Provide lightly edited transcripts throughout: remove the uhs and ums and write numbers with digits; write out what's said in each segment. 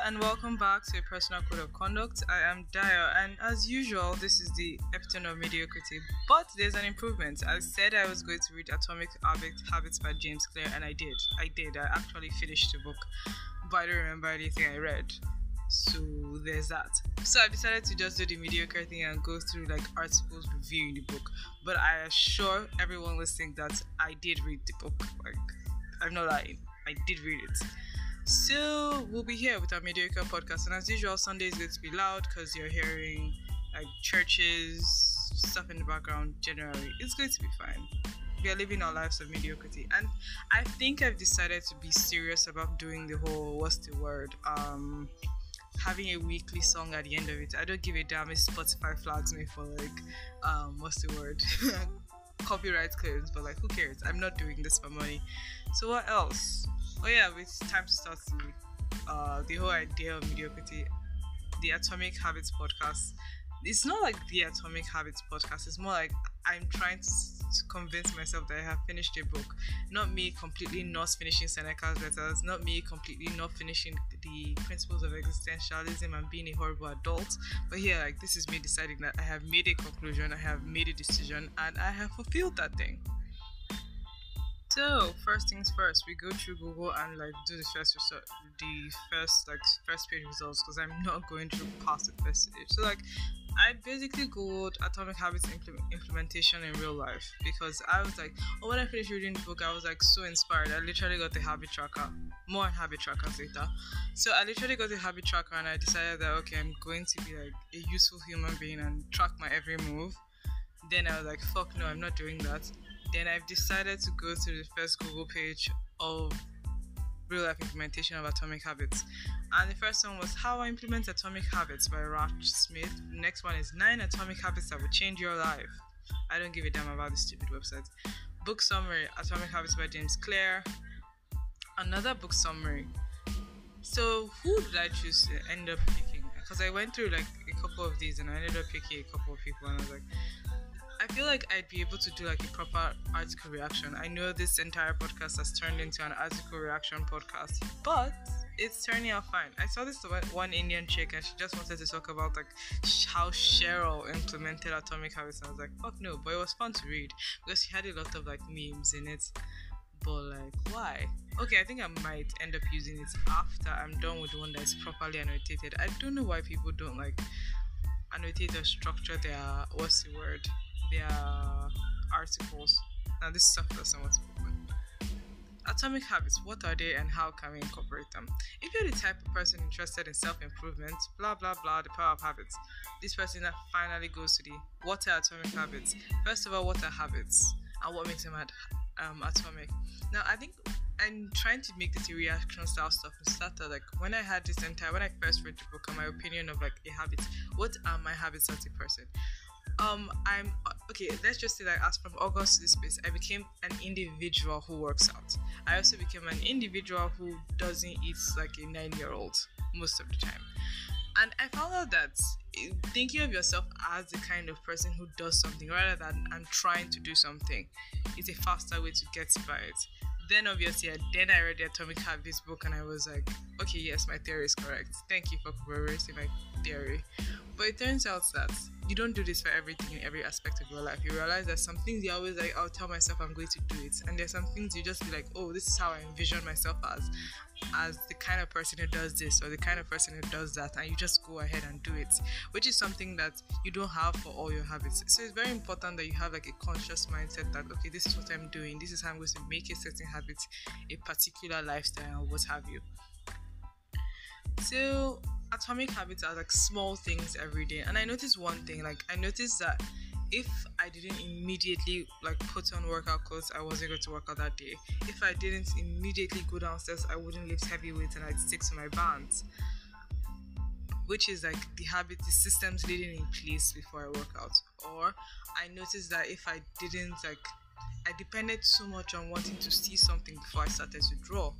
and welcome back to a personal code of conduct. I am Dio, and as usual, this is the epitome of mediocrity. But there's an improvement. I said I was going to read Atomic Habits by James Clear, and I did. I actually finished the book, but I don't remember anything I read. So there's that. So I decided to just do the mediocre thing and go through like articles reviewing the book. But I assure everyone listening that I did read the book. Like, I'm not lying. I did read it. So we'll be here with our mediocre podcast, and as usual, Sunday is going to be loud because you're hearing like churches, stuff in the background. Generally, it's going to be fine. We are living our lives of mediocrity, and I think I've decided to be serious about doing the whole having a weekly song at the end of it. I don't give a damn if Spotify flags me for copyright claims, but like, who cares? I'm not doing this for money. So what else? Oh yeah, it's time to start the whole idea of mediocrity. The Atomic Habits podcast. It's not like the Atomic Habits podcast. It's more like I'm trying to convince myself that I have finished a book. Not me completely not finishing Seneca's letters. Not me completely not finishing the principles of existentialism and being a horrible adult. But here, like, this is me deciding that I have made a conclusion, I have made a decision, and I have fulfilled that thing. So first things first, we go through Google and like do the first page results, because I'm not going through past the first page. So like, I basically googled Atomic Habits implementation in real life, because I was like, when I finished reading the book, I was like so inspired. I literally got the habit tracker, more on habit trackers later. So I literally got the habit tracker, and I decided that okay, I'm going to be like a useful human being and track my every move. Then I was like, fuck no, I'm not doing that. Then I've decided to go to the first Google page of real life implementation of Atomic Habits. And the first one was How I Implement Atomic Habits by Rach Smith. The next one is 9 Atomic Habits That Will Change Your Life. I don't give a damn about this stupid website. Book summary, Atomic Habits by James Clear. Another book summary. So who did I choose to end up picking? Because I went through like a couple of these and I ended up picking a couple of people, and I was like, I feel like I'd be able to do like a proper article reaction. I know this entire podcast has turned into an article reaction podcast, but it's turning out fine. I saw this one Indian chick, and she just wanted to talk about like how Cheryl implemented Atomic Habits, and I was like, fuck no, but it was fun to read because she had a lot of like memes in it. But like, why? Okay, I think I might end up using it after I'm done with the one that is properly annotated. I don't know why people don't like annotate or structure their their articles. Now this stuff doesn't want to be fun. Atomic habits, what are they and how can we incorporate them? If you're the type of person interested in self-improvement, blah blah blah, the power of habits, this person that finally goes to the what are atomic habits. First of all, what are habits and what makes them atomic? Now I think I'm trying to make this a reaction style stuff and started like when I first read the book and my opinion of like a habit, what are my habits as a person? I'm okay, let's just say that as from August to this space, I became an individual who works out. I also became an individual who doesn't eat like a 9-year-old most of the time. And I found out that thinking of yourself as the kind of person who does something rather than I'm trying to do something is a faster way to get by it. Then obviously, I read the Atomic Habits book and I was like, okay, yes, my theory is correct. Thank you for corroborating my theory. But it turns out that you don't do this for everything in every aspect of your life. You realize that some things you're always like, I'll tell myself I'm going to do it. And there's some things you just be like, oh, this is how I envision myself as the kind of person who does this or the kind of person who does that, and you just go ahead and do it, which is something that you don't have for all your habits. So it's very important that you have like a conscious mindset that okay, this is what I'm doing, this is how I'm going to make a certain habit a particular lifestyle or what have you. So atomic habits are like small things every day, and I noticed one thing, like I noticed that if I didn't immediately like put on workout clothes, I wasn't going to work out that day. If I didn't immediately go downstairs, I wouldn't lift heavy weights and I'd stick to my bands, which is like the habit, the systems leading in place before I work out. Or I noticed that if I didn't I depended so much on wanting to see something before I started to draw.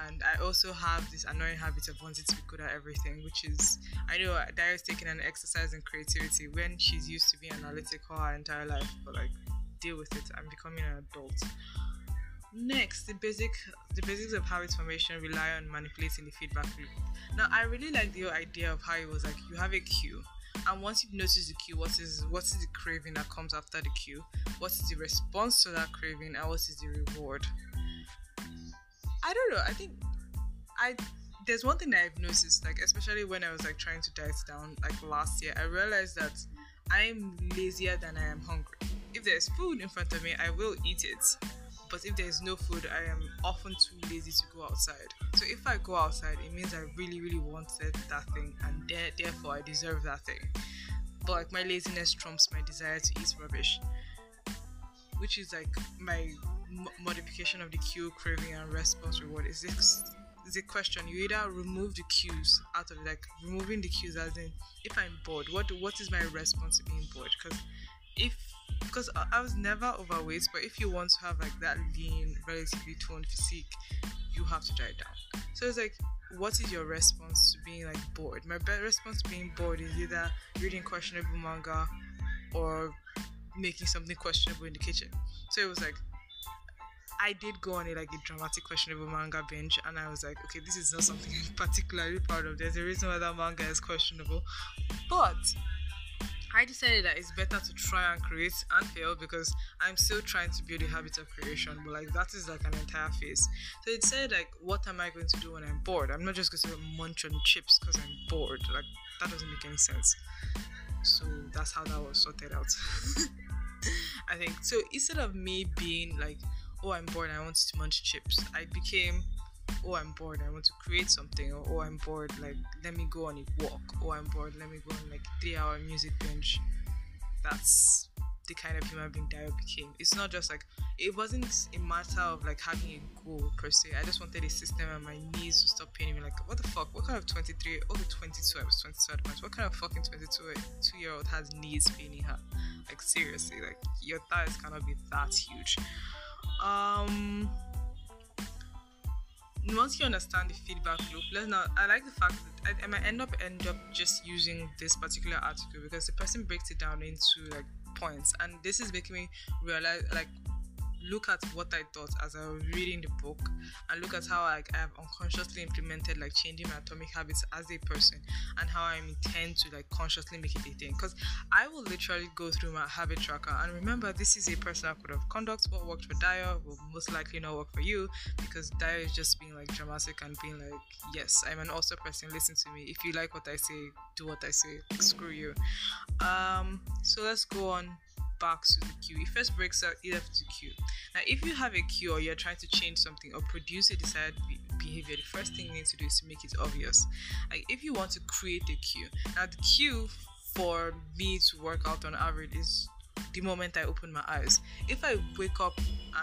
And I also have this annoying habit of wanting to be good at everything, which is, I know Dia's taking an exercise in creativity when she's used to being analytical her entire life, but like, deal with it. I'm becoming an adult. Next, the basics of habit formation rely on manipulating the feedback loop. Now, I really like the idea of how it was like you have a cue, and once you notice the cue, what is the craving that comes after the cue? What is the response to that craving, and what is the reward? I don't know. I think I there's one thing that I've noticed, like especially when I was like trying to diet down, like last year, I realized that I'm lazier than I am hungry. If there's food in front of me, I will eat it. But if there's no food, I am often too lazy to go outside. So if I go outside, it means I really, really wanted that thing, and therefore I deserve that thing. But like my laziness trumps my desire to eat rubbish, which is like my modification of the cue, craving, and response reward. Is a question. You either remove the cues out of it, like removing the cues as in if I'm bored, what is my response to being bored? If because I was never overweight, but if you want to have like that lean, relatively toned physique, you have to diet down. So it's like, what is your response to being like bored? My best response to being bored is either reading questionable manga or making something questionable in the kitchen. So it was like I did go on a dramatic questionable manga binge, and I was like, okay, this is not something I'm particularly proud of. There's a reason why that manga is questionable, but I decided that it's better to try and create and fail, because I'm still trying to build a habit of creation, but like that is like an entire phase. So it said like, what am I going to do when I'm bored? I'm not just going to munch on chips because I'm bored. Like that doesn't make any sense. So that's how that was sorted out. I think so. Instead of me being like, oh, I'm bored, I want to munch chips, I became, oh, I'm bored, I want to create something, or oh, I'm bored, like let me go on a walk, oh, I'm bored, let me go on like 3-hour music binge. That's the kind of human being that I became. It's not just like, it wasn't a matter of like having a goal per se. I just wanted a system and my knees to stop paining me. Like, what the fuck? What kind of 23? Oh, 22. I was 22 at once. What kind of fucking 22-year-old has knees paining her? Like seriously, like your thighs cannot be that huge. Once you understand the feedback loop, I like the fact that I might end up just using this particular article because the person breaks it down into like points, and this is making me realize, like, look at what I thought as I was reading the book, and look at how like I have unconsciously implemented like changing my atomic habits as a person, and how I intend to like consciously make it a thing. Because I will literally go through my habit tracker and remember, this is a personal code of conduct. What worked for Dio will most likely not work for you, because Dio is just being like dramatic and being like, yes, I'm an awesome person, listen to me. If you like what I say, do what I say. Like, screw you. So let's go on back to the cue. It first breaks out either to the cue. Now, if you have a cue or you're trying to change something or produce a desired behavior, the first thing you need to do is to make it obvious. Like, if you want to create a cue, now the cue for me to work out on average is the moment I open my eyes. If I wake up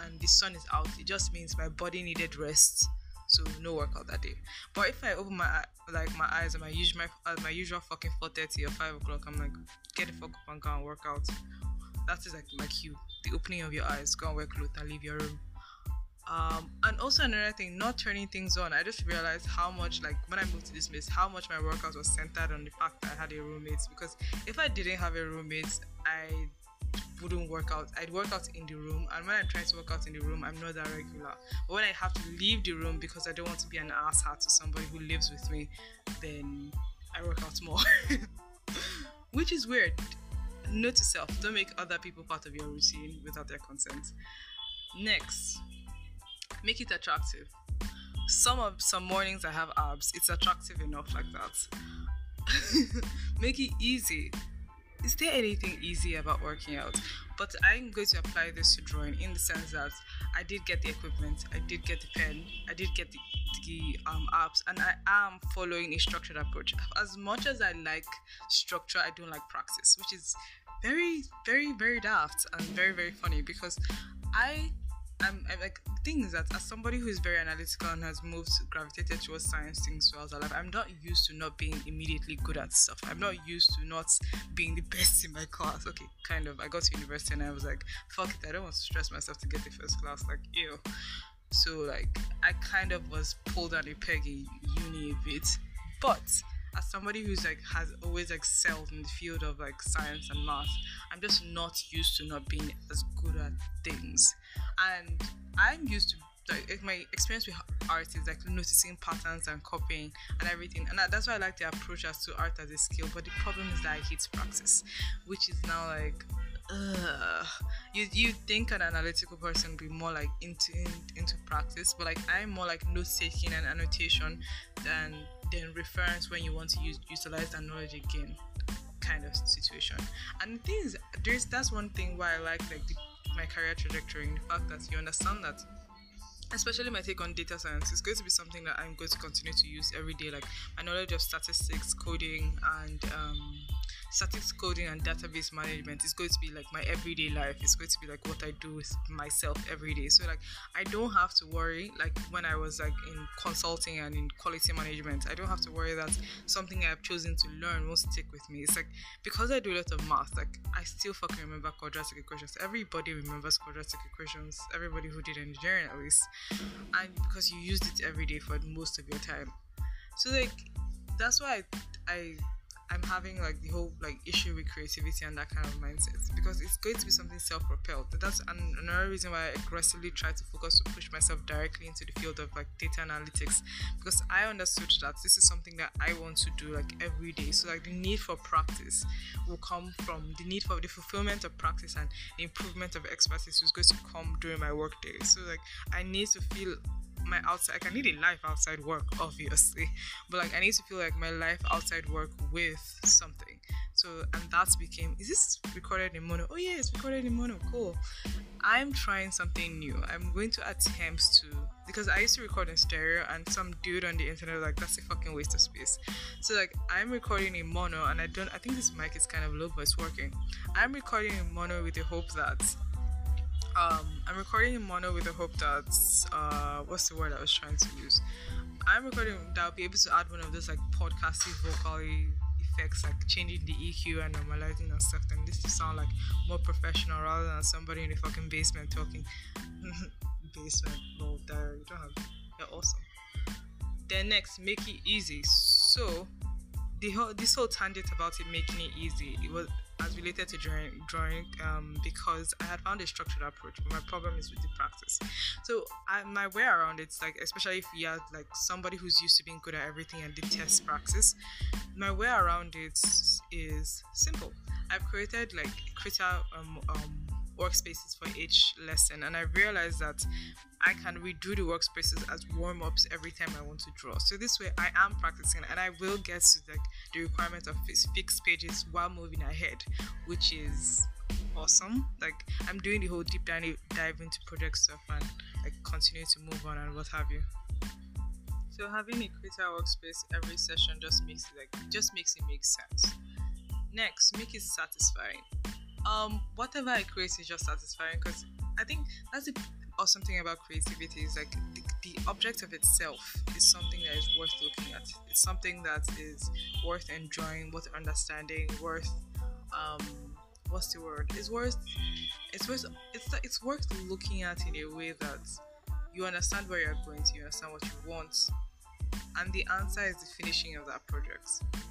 and the sun is out, it just means my body needed rest, so no workout that day. But if I open my eyes and my usual fucking 4:30 or 5 o'clock, I'm like, get the fuck up and go and work out. That is like my cue, the opening of your eyes. Go and wear clothes and leave your room. And also another thing, not turning things on. I just realized how much, like when I moved to this place, how much my workout was centered on the fact that I had a roommate. Because if I didn't have a roommate, I wouldn't work out. I'd work out in the room, and when I try to work out in the room, I'm not that regular. But when I have to leave the room because I don't want to be an asshat to somebody who lives with me, then I work out more. Which is weird. Note to self, don't make other people part of your routine without their consent. Next, make it attractive. Some mornings I have abs, it's attractive enough like that. Make it easy. Is there anything easy about working out? But I'm going to apply this to drawing, in the sense that I did get the equipment, I did get the pen, I did get the apps, and I am following a structured approach. As much as I like structure, I don't like practice, which is very, very, very daft and very, very funny, because I'm like, the thing is that as somebody who is very analytical and has gravitated towards science things throughout our life, I'm not used to not being immediately good at stuff. I'm not used to not being the best in my class. Okay, kind of. I got to university and I was like, fuck it, I don't want to stress myself to get the first class. Like, ew. So like, I kind of was pulled down a peg in uni a bit. But as somebody who's like has always excelled in the field of like science and math, I'm just not used to not being as good at things. And I'm used to like my experience with art is like noticing patterns and copying and everything, and that's why I like the approach as to art as a skill. But the problem is that I hate practice, which is now like, ugh. You think an analytical person would be more like into practice, but like I'm more like note taking and annotation than reference when you want to utilize that knowledge again kind of situation. And the thing is, that's one thing why I like my career trajectory, in the fact that you understand that, especially my take on data science, is going to be something that I'm going to continue to use every day. Like my knowledge of statistics, coding, and statistics coding and database management is going to be like my everyday life. It's going to be like what I do with myself every day. So like I don't have to worry, like when I was like in consulting and in quality management, I don't have to worry that something I've chosen to learn won't stick with me. It's like because I do a lot of math, like I still fucking remember quadratic equations. Everybody remembers quadratic equations, everybody who did engineering at least, and because you used it every day for most of your time. So like that's why I'm having like the whole like issue with creativity and that kind of mindset, because it's going to be something self-propelled. That's another reason why I aggressively try to focus to push myself directly into the field of like data analytics, because I understood that this is something that I want to do like every day. So like the need for practice will come from the need for the fulfillment of practice, and the improvement of expertise is going to come during my work day. So like I need to feel my outside, like I need a life outside work obviously, but like I need to feel like my life outside work with something. So and that became, is this recorded in mono? Oh yeah, it's recorded in mono. Cool. I'm trying something new. I'm going to attempt to, because I used to record in stereo and some dude on the internet was like, that's a fucking waste of space. So like I'm recording in mono, and I think this mic is kind of low, but it's working. I'm recording in mono with the hope that I'm recording in mono with the hope that what's the word I was trying to use? I'm recording that I'll be able to add one of those like podcasty vocal effects, like changing the EQ and normalizing and stuff, and this to sound like more professional rather than somebody in the fucking basement talking. Basement, no, there you don't have. You're awesome. Then next, make it easy. So this whole tangent about it making it easy, it was as related to drawing because I had found a structured approach, but my problem is with the practice. So my way around it's like, especially if you have like somebody who's used to being good at everything and did test practice, my way around it is simple. I've created like workspaces for each lesson, and I realized that I can redo the workspaces as warm-ups every time I want to draw. So this way I am practicing, and I will get to like the requirement of fixed pages while moving ahead, which is awesome. Like I'm doing the whole deep dive into project stuff and like continue to move on and what have you. So having a creator workspace every session just makes it make sense. Next, make it satisfying. Whatever I create is just satisfying, because I think that's the awesome thing about creativity is like the object of itself is something that is worth looking at. It's something that is worth enjoying, worth understanding, worth what's the word? It's worth looking at in a way that you understand where you're going to, you understand what you want, and the answer is the finishing of that project.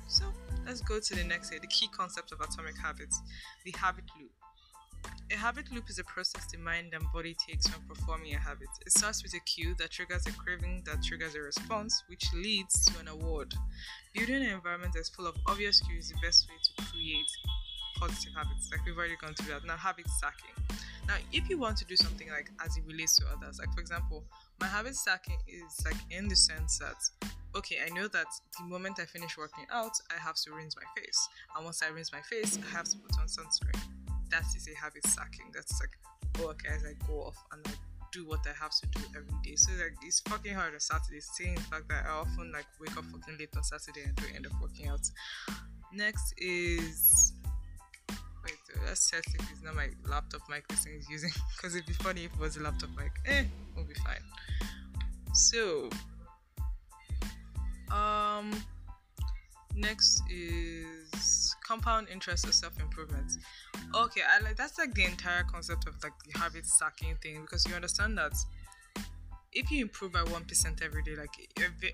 So let's go to the next day, the key concept of atomic habits, the habit loop. A habit loop is a process the mind and body takes when performing a habit. It starts with a cue that triggers a craving, that triggers a response, which leads to an award. Building an environment that's full of obvious cues is the best way to create positive habits. Like we've already gone through that. Now, habit stacking. Now, if you want to do something like as it relates to others, like for example, my habit stacking is like in the sense that, okay, I know that the moment I finish working out, I have to rinse my face. And once I rinse my face, I have to put on sunscreen. That is a habit stacking. That's like, oh, okay, as I go off and like do what I have to do every day. So like it's fucking hard on Saturday, seeing the fact that I often like wake up fucking late on Saturday and don't end up working out. Next is, wait, let's test if it's not my laptop mic this thing is using, because it'd be funny if it was a laptop mic. We'll be fine. So next is compound interest or self-improvement. Okay, that's like the entire concept of like the habit stacking thing, because you understand that if you improve by 1% every day, like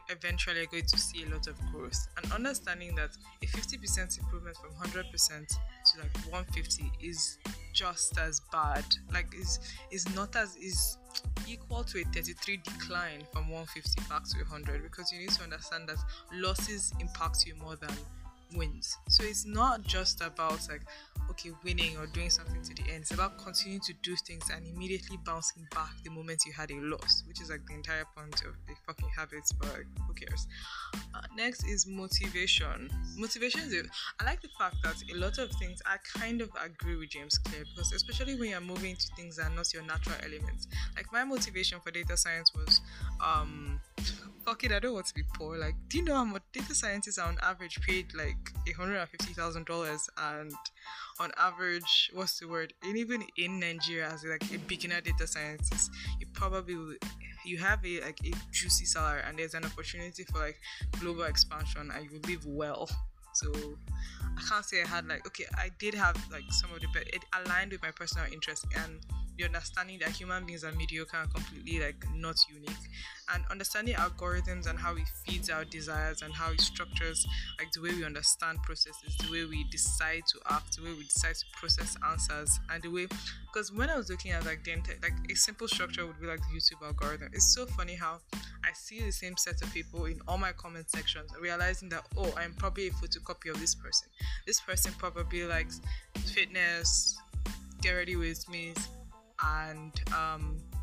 eventually you're going to see a lot of growth. And understanding that a 50% improvement from 100% to like 150 is just as bad. Like is not as is equal to a 33 decline from 150 back to 100, because you need to understand that losses impact you more than wins. So it's not just about like okay winning or doing something to the end. It's about continuing to do things and immediately bouncing back the moment you had a loss, which is like the entire point of a fucking habit, but like, who cares. Next is motivation. Motivation is I like the fact that a lot of things I kind of agree with James Clear, because especially when you're moving to things that are not your natural elements. Like my motivation for data science was fuck it, I don't want to be poor. Like, do you know how much data scientists are on average paid like $150,000, and on average, what's the word? And even in Nigeria, as like a beginner data scientist, you have a like a juicy salary, and there's an opportunity for like global expansion, and you live well. So I can't say I had like okay, I did have like some of the but it aligned with my personal interest and the understanding that human beings are mediocre and completely like not unique, and understanding algorithms and how it feeds our desires and how it structures like the way we understand processes, the way we decide to act, the way we decide to process answers, and the way, because when I was looking at like like a simple structure would be like the YouTube algorithm. It's so funny how I see the same set of people in all my comment sections, realizing that oh, I'm probably a photocopy of this person. This person probably likes fitness, get ready with me, and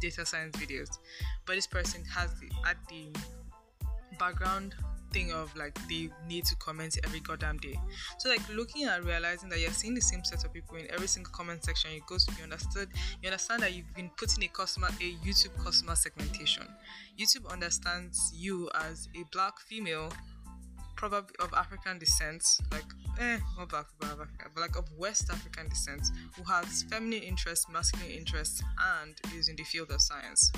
data science videos, but this person has at the background thing of like they need to comment every goddamn day. So like looking at realizing that you're seeing the same set of people in every single comment section, you understand that you've been putting a YouTube customer segmentation. YouTube understands you as a black female, probably of African descent, like not black people of Africa, but like of West African descent, who has feminine interests, masculine interests, and is in the field of science,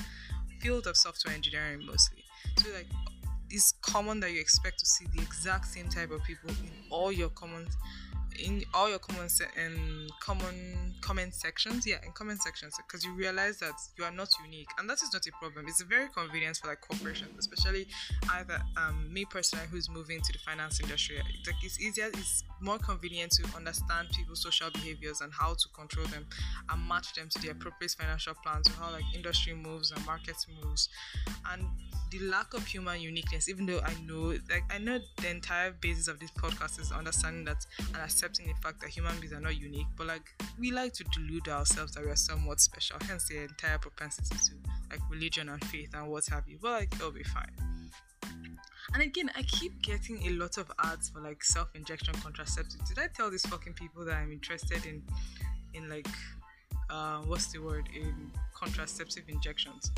field of software engineering mostly. So like it's common that you expect to see the exact same type of people in all your comment sections, because you realize that you are not unique, and that is not a problem. It's a very convenient for like corporations, especially either me personally who's moving to the finance industry. Like it's more convenient to understand people's social behaviors and how to control them and match them to the appropriate financial plans, or how like industry moves and markets moves. And the lack of human uniqueness, even though I know the entire basis of this podcast is understanding that and accepting the fact that human beings are not unique, but like we like to delude ourselves that we are somewhat special, hence the entire propensity to like religion and faith and what have you, but like it'll be fine. And again, I keep getting a lot of ads for like self-injection contraceptives. Did I tell these fucking people that I'm interested in like in contraceptive injections?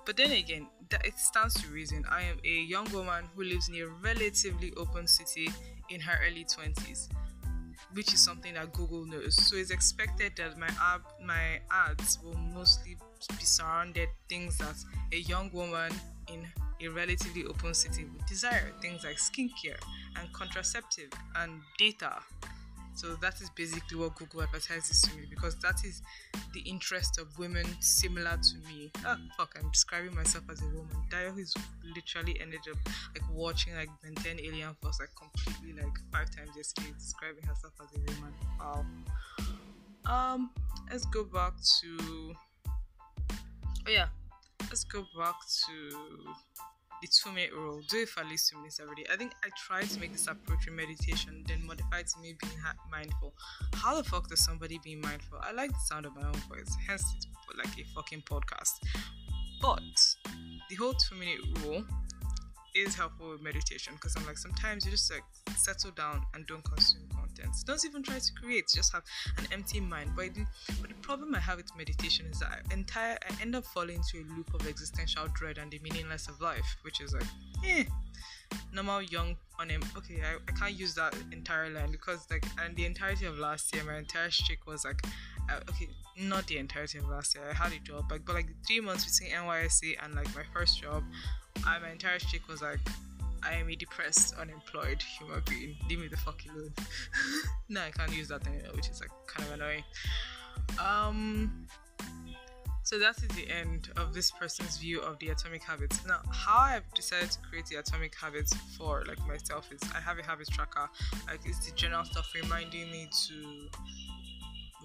But then again, that it stands to reason. I am a young woman who lives in a relatively open city in her early 20s, which is something that Google knows. So it's expected that my ads will mostly be surrounded things that a young woman in a relatively open city would desire. Things like skincare and contraceptive and data. So that is basically what Google advertises to me, because that is the interest of women similar to me. I'm describing myself as a woman. Dio is literally ended up like watching like Ben 10 Alien Force like completely like 5 times yesterday, describing herself as a woman. Wow. Let's go back to the 2-minute rule. Do it for at least 2 minutes every day. I think I tried to make this approach in meditation, then modified to me being mindful. How the fuck does somebody be mindful? I like the sound of my own voice, hence it's like a fucking podcast. But the whole 2-minute rule is helpful with meditation, because I'm like, sometimes you just like settle down and don't consume content. Don't even try to create, just have an empty mind. But the problem I have with meditation is that I end up falling into a loop of existential dread and the meaningless of life, which is like normal young okay, I can't use that entire line, because like, and the entirety of last year my entire streak was like okay, not the entirety of last year, I had a job, but like the 3 months between NYSC and like my first job, my entire streak was like, I am a depressed, unemployed human being. Leave me the fuck alone. No, I can't use that anymore, which is like kind of annoying. So that is the end of this person's view of the atomic habits. Now, how I've decided to create the atomic habits for like myself is I have a habits tracker. Like it's the general stuff reminding me to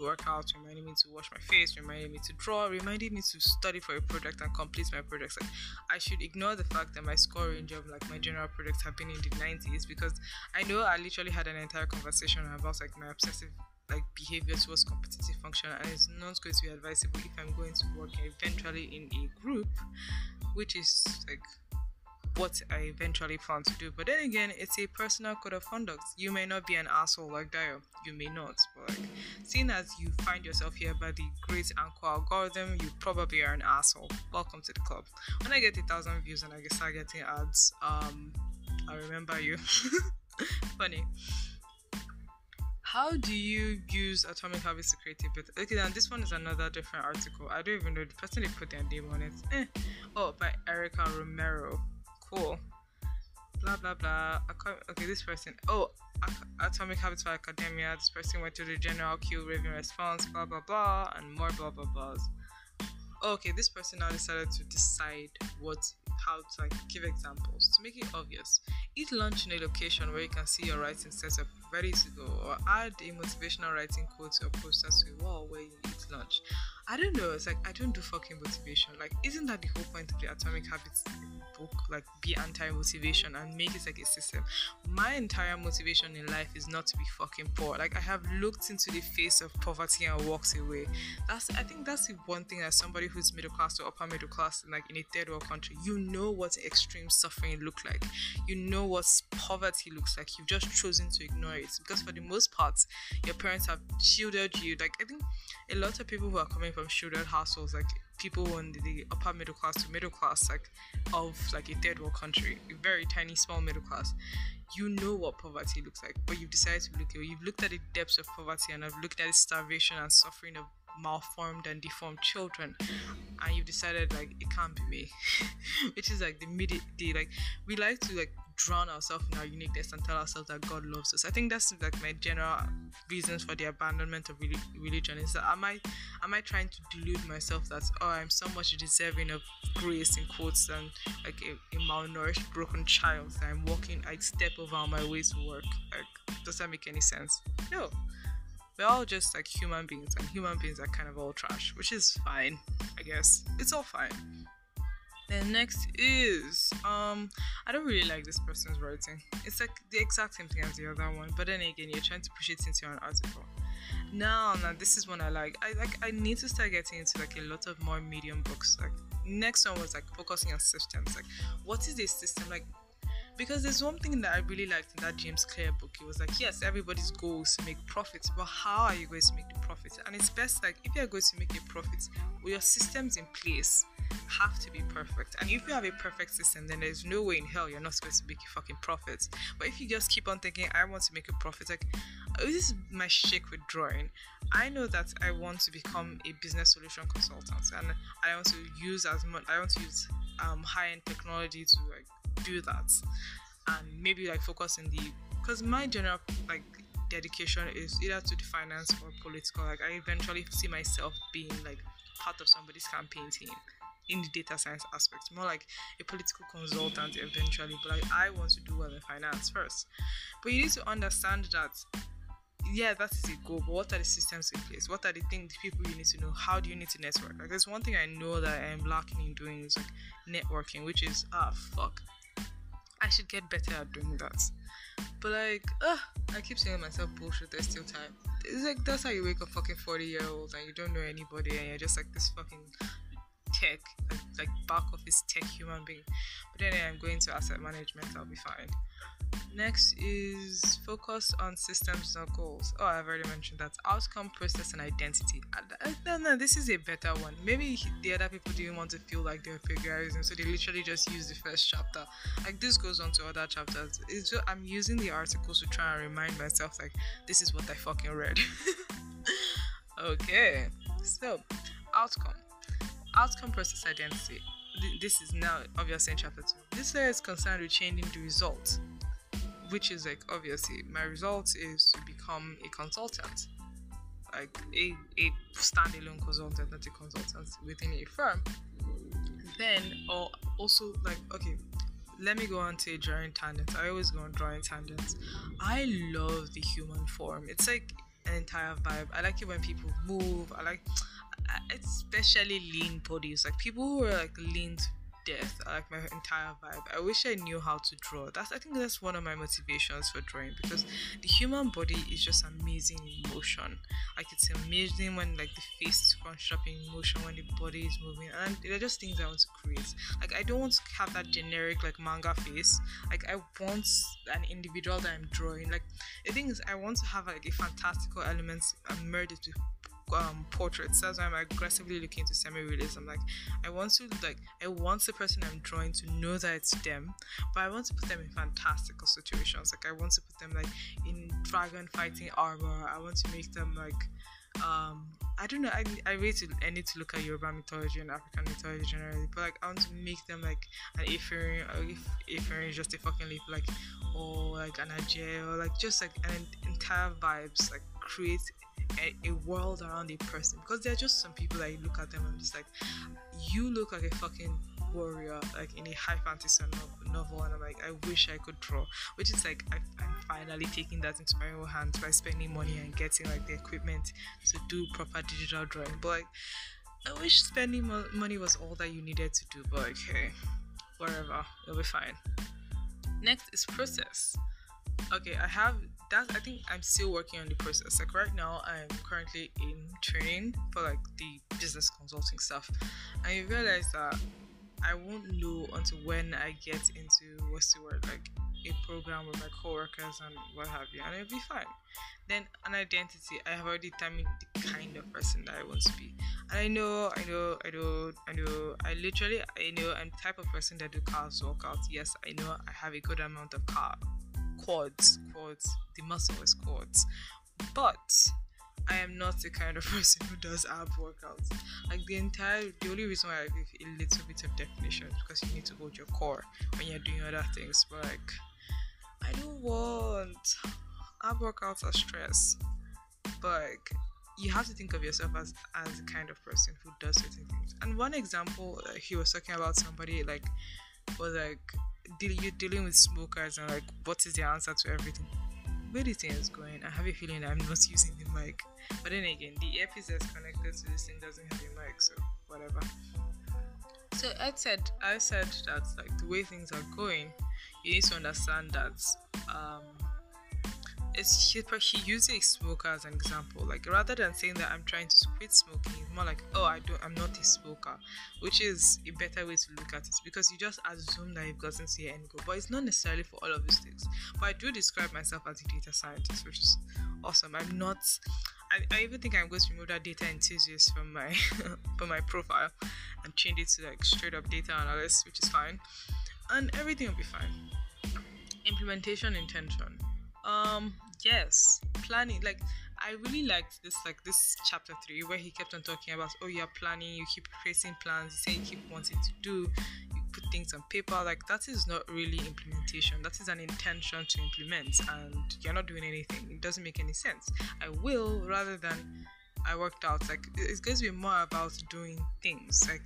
work out, reminding me to wash my face, reminding me to draw, reminding me to study for a project and complete my projects. Like, I should ignore the fact that my score range of like my general projects have been in the 90s, because I know I literally had an entire conversation about like my obsessive like behavior towards competitive function, and it's not going to be advisable if I'm going to work eventually in a group, which is like what I eventually plan to do. But then again, it's a personal code of conduct. You may not be an asshole like Dio. You may not. But like, seeing as you find yourself here by the great Anchor algorithm, you probably are an asshole. Welcome to the club. When I get 1,000 views and I start getting ads, I remember you. Funny. How do you use atomic habits to create a better? Okay, then this one is another different article. I don't even know the person they put their name on it. Oh, by Erica Romero. Cool. Blah blah blah. Okay, this person. Oh, atomic habits for academia. This person went to the general Q raving response. Blah blah blah, and more blah blah blahs. Okay, this person now decided to decide how to like give examples to make it obvious. Eat lunch in a location where you can see your writing set up ready to go, or add a motivational writing quote or poster to a wall where you eat lunch. I don't know, it's like I don't do fucking motivation. Like, isn't that the whole point of the Atomic Habits book? Like, be anti-motivation and make it like a system. My entire motivation in life is not to be fucking poor. Like, I have looked into the face of poverty and walked away. I think that's the one thing that somebody who's middle class or upper middle class, like in a third world country, you know what extreme suffering look like. You know what poverty looks like. You've just chosen to ignore it because for the most part, your parents have shielded you. Like, I think a lot of people who are coming from shielded households, like people in the upper middle class to middle class, like of like a third world country, a very tiny small middle class, you know what poverty looks like, but you've decided to look away. You've looked at the depths of poverty and have looked at the starvation and suffering of malformed and deformed children, and you've decided like it can't be me. Which is like the like we like to like drown ourselves in our uniqueness and tell ourselves that God loves us. I think that's like my general reasons for the abandonment of religion, is that am I trying to delude myself that I'm so much deserving of grace in quotes than like a malnourished broken child that I step over on my way to work. Like, does that make any sense? No. We're all just like human beings, and human beings are kind of all trash, which is fine, I guess. It's all fine. Then next is I don't really like this person's writing. It's like the exact same thing as the other one, but then again, you're trying to push it into an article. Now this is one I like. I need to start getting into like a lot of more medium books. Like, next one was like focusing on systems. Like, what is a system? Like, because there's one thing that I really liked in that James Clear book. It was like, yes, everybody's goal is to make profits, but how are you going to make the profits? And it's best like if you're going to make a profit, with your systems in place have to be perfect. And if you have a perfect system, then there's no way in hell you're not supposed to make a fucking profit. But if you just keep on thinking, I want to make a profit, like, this is my shake with drawing. I know that I want to become a business solution consultant, and I want to use high-end technology to like do that, and maybe like focus in because my general like dedication is either to the finance or political. Like, I eventually see myself being like part of somebody's campaign team in the data science aspect, more like a political consultant eventually, but like I want to do well in finance first. But you need to understand that that is a goal, but what are the systems in place? What are the people you need to know? How do you need to network? Like, there's one thing I know that I am lacking in doing is like networking, which is I should get better at doing that. But like, I keep saying to myself, bullshit, there's still time. It's like, that's how you wake up fucking 40-year-olds and you don't know anybody and you're just like this fucking tech, like back office tech human being. But then I'm going to asset management, I'll be fine. Next is focus on systems, not goals. I've already mentioned that. Outcome, process, and identity. No, this is a better one. Maybe the other people didn't want to feel like they're plagiarizing, so they literally just use the first chapter. Like, this goes on to other chapters. I'm using the articles to try and remind myself, like, this is what I fucking read. Okay, so outcome, process, identity. This is now obviously in chapter 2. This is concerned with changing the result, which is like, obviously my result is to become a consultant. like a standalone consultant, not a consultant within a firm, then or also like okay, let me go on to drawing tangents. I always go on drawing tangents. I love the human form. It's like an entire vibe. I like it when people move. Especially lean bodies, like people who are like lean to death. I like my entire vibe. I wish I knew how to draw. I think that's one of my motivations for drawing, because the human body is just amazing in motion. Like it's amazing when like the face is crunched up in motion, when the body is moving, and they're just things I want to create. Like I don't want to have that generic like manga face. Like I want an individual that I'm drawing. Like the thing is, I want to have like a fantastical elements and merge it with portraits. That's why I'm aggressively looking into semi-realism. Like I want the person I'm drawing to know that it's them, but I want to put them in fantastical situations. Like I want to put them like in dragon fighting armor. I want to make them like I don't know. I need to look at Yoruba mythology and African mythology generally, but like I want to make them like an Ephraim, or if Ephraim is just a fucking leaf, like, or like an Ajay, or like just like an entire vibes, like create a world around a person, because there are just some people that you look at them and just like, you look like a fucking warrior, like in a high fantasy novel, and I'm like, I wish I could draw. Which is like I'm finally taking that into my own hands by spending money and getting like the equipment to do proper digital drawing. But like, I wish spending money was all that you needed to do, but okay, whatever, it'll be fine. Next is process. Okay, I think I'm still working on the process. Like right now, I'm currently in training for like the business consulting stuff. And you realize that I won't know until when I get into like a program with my coworkers and what have you, and it'll be fine. Then an identity, I have already determined the kind of person that I want to be. And I know I'm the type of person that do cars workouts. Yes, I know I have a good amount of quads, the muscle is quads, but I am not the kind of person who does ab workouts. Like the only reason why I give a little bit of definition is because you need to hold your core when you're doing other things, but like I don't want ab workouts are stress. But like you have to think of yourself as the kind of person who does certain things. And one example, he was talking about somebody like was like you're dealing with smokers and like what is the answer to everything. Where the thing is going, I have a feeling I'm not using the mic, but then again the earpiece that's connected to this thing doesn't have a mic, so whatever. So I said that like the way things are going, you need to understand that he used a smoker as an example. Like rather than saying that I'm trying to quit smoking, it's more like, I'm not a smoker, which is a better way to look at it, because you just assume that you've gotten to your end goal. But it's not necessarily for all of these things. But I do describe myself as a data scientist, which is awesome. I'm not. I even think I'm going to remove that data enthusiast from my from my profile and change it to like straight up data analyst, which is fine, and everything will be fine. Implementation intention. Yes, planning. Like I really liked this chapter 3 where he kept on talking about, you're planning, you keep creating plans, you say you keep wanting to do, you put things on paper. Like that is not really implementation. That is an intention to implement, and you're not doing anything. It doesn't make any sense. I will rather than I worked out. Like it's going to be more about doing things. Like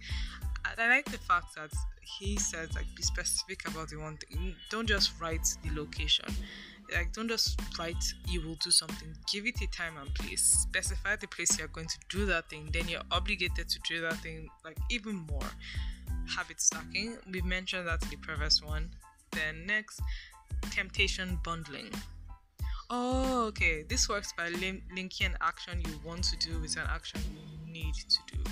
I like the fact that he says like be specific about the one thing. Don't just write the location. Like don't just write you will do something. Give it a time and place. Specify the place you're going to do that thing. Then you're obligated to do that thing like even more. Habit stacking. We mentioned that in the previous one. Then next, temptation bundling. Oh, okay. This works by linking an action you want to do with an action you need to do.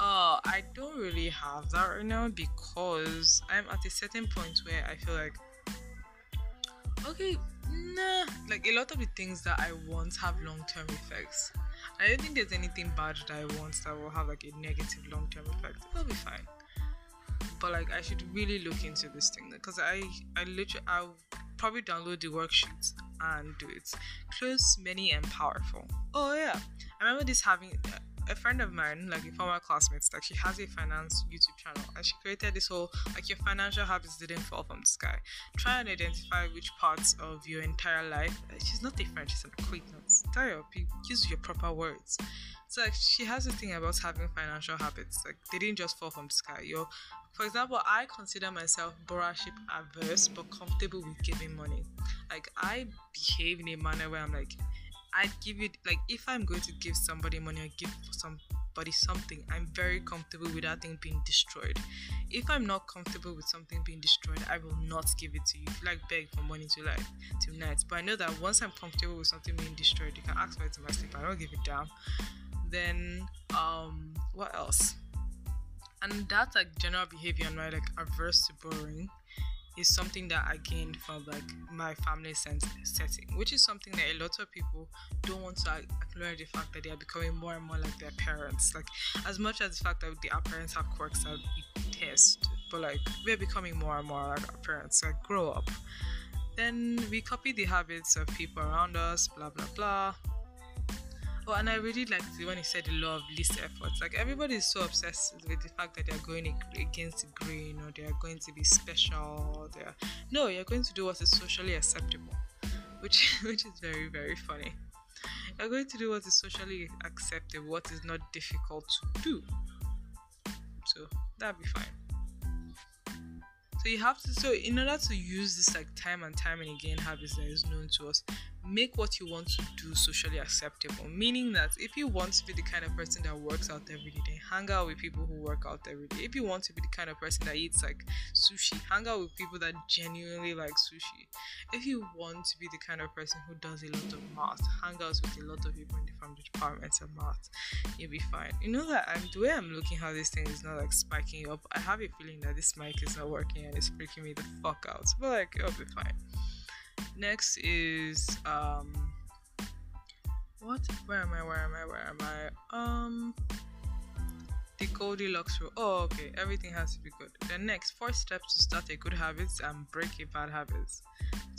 I don't really have that right now because I'm at a certain point where I feel like, okay, nah, like a lot of the things that I want have long-term effects. I don't think there's anything bad that I want that will have like a negative long-term effect. It'll be fine. But like I should really look into this thing because I'll probably download the worksheet and do it. Close, many, and powerful. Oh yeah, I remember this having a friend of mine, like a former classmate, like she has a finance YouTube channel, and she created this whole like your financial habits didn't fall from the sky. Try and identify which parts of your entire life. She's not a friend, she's an acquaintance. Tell your people, use your proper words. So like she has a thing about having financial habits. Like they didn't just fall from the sky. For example, I consider myself borrowership averse but comfortable with giving money. Like I behave in a manner where I'm like, I'd give it, like if I'm going to give somebody money or give somebody something, I'm very comfortable with that thing being destroyed. If I'm not comfortable with something being destroyed, I will not give it to you. If you like beg for money tonight. But I know that once I'm comfortable with something being destroyed, you can ask for it in my sleep. I don't give it down. Then what else? And that like general behavior and my like averse to borrowing is something that I gained from like my family setting, which is something that a lot of people don't want to acknowledge the fact that they are becoming more and more like their parents. Like as much as the fact that our parents have quirks that we test, but like we're becoming more and more like our parents. Like grow up. Then we copy the habits of people around us, blah blah blah. Oh, and I really liked it when he said the law of least efforts. Like everybody is so obsessed with the fact that they are going against the grain, or they are going to be special. Or no, you're going to do what is socially acceptable, which is very very funny. You're going to do what is socially acceptable, what is not difficult to do. So that'll be fine. So you have to. So in order to use this like time and again habits that is known to us, make what you want to do socially acceptable. Meaning that if you want to be the kind of person that works out every day, then hang out with people who work out every day. If you want to be the kind of person that eats like sushi, hang out with people that genuinely like sushi. If you want to be the kind of person who does a lot of math, hang out with a lot of people from the departments of math. You'll be fine. You know that the way I'm looking how this thing is not like spiking up, I have a feeling that this mic is not working and it's freaking me the fuck out. But like it'll be fine. Next is what? Where am I? The Goldilocks rule. Oh, okay. Everything has to be good. The next 4 steps to start a good habit and break a bad habit.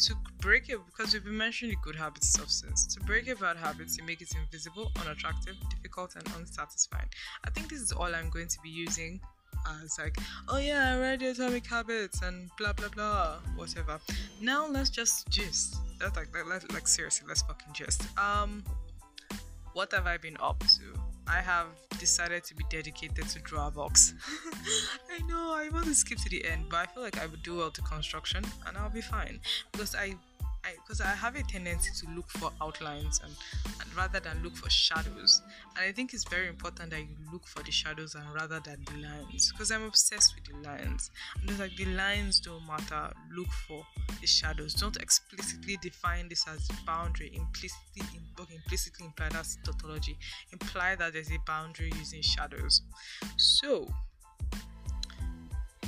To break it, because we've been mentioning the good habits substance. To break a bad habit, you make it invisible, unattractive, difficult, and unsatisfying. I think this is all I'm going to be using as like, oh yeah, I read the Atomic Habits and blah blah blah, whatever. Now let's just gist. That's like seriously, let's fucking gist. What have I been up to? I have decided to be dedicated to Drawbox. I know I want to skip to the end, but I feel like I would do well to construction and I'll be fine because I have a tendency to look for outlines and rather than look for shadows. And I think it's very important that you look for the shadows and rather than the lines, because I'm obsessed with the lines. And it's like the lines don't matter. Look for the shadows. Don't explicitly define this as boundary. Implicitly imply that's tautology. Imply that there's a boundary using shadows. So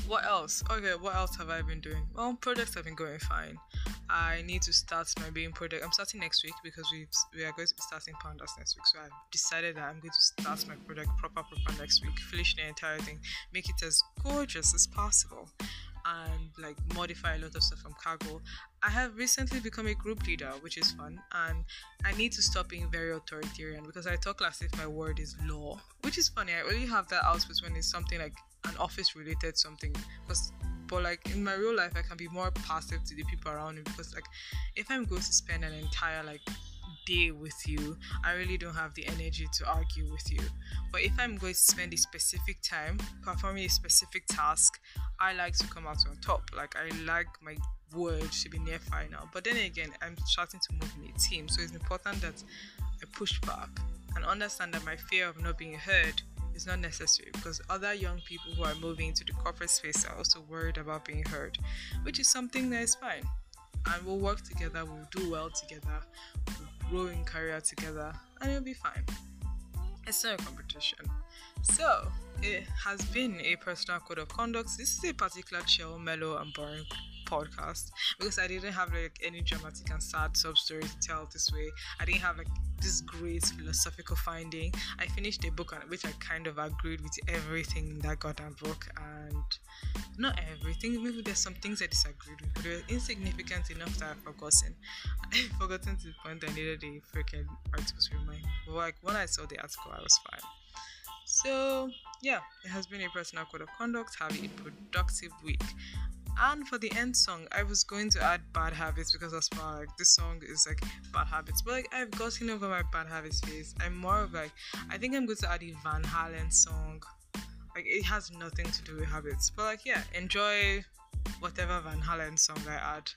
what else? Okay, what else have I been doing? Well, projects have been going fine. I need to start my main project. I'm starting next week because we are going to be starting Pandas next week. So I've decided that I'm going to start my project proper next week. Finish the entire thing, make it as gorgeous as possible, and like modify a lot of stuff from Kaggle. I have recently become a group leader, which is fun, and I need to stop being very authoritarian because I talk as if my word is law, which is funny. I only have that output when it's something like an office related something, but like in my real life I can be more passive to the people around me, because like if I'm going to spend an entire like day with you, I really don't have the energy to argue with you. But if I'm going to spend a specific time performing a specific task, I like to come out on top. Like I like my word to be near final. But then again, I'm starting to move in a team, so it's important that I push back and understand that my fear of not being heard is not necessary, because other young people who are moving into the corporate space are also worried about being heard, which is something that is fine. And we'll work together, we'll do well together, we'll grow in career together, and it'll be fine. It's not a competition. So it has been a personal code of conduct. This is a particular chill, mellow, and boring podcast because I didn't have like any dramatic and sad sub story to tell this way. I didn't have like this great philosophical finding. I finished a book on which I kind of agreed with everything in that goddamn book, and not everything. Maybe there's some things I disagreed with, but they were insignificant enough that I've forgotten. I've forgotten to the point I needed a freaking article to remind me. But like when I saw the article, I was fine. So yeah, it has been a personal code of conduct. Have a productive week. And for the end song, I was going to add bad habits because as far like this song is like bad habits, but like I've gotten over my bad habits phase. I'm more of like I think I'm going to add a Van Halen song. Like it has nothing to do with habits, but like yeah, enjoy whatever Van Halen song I add.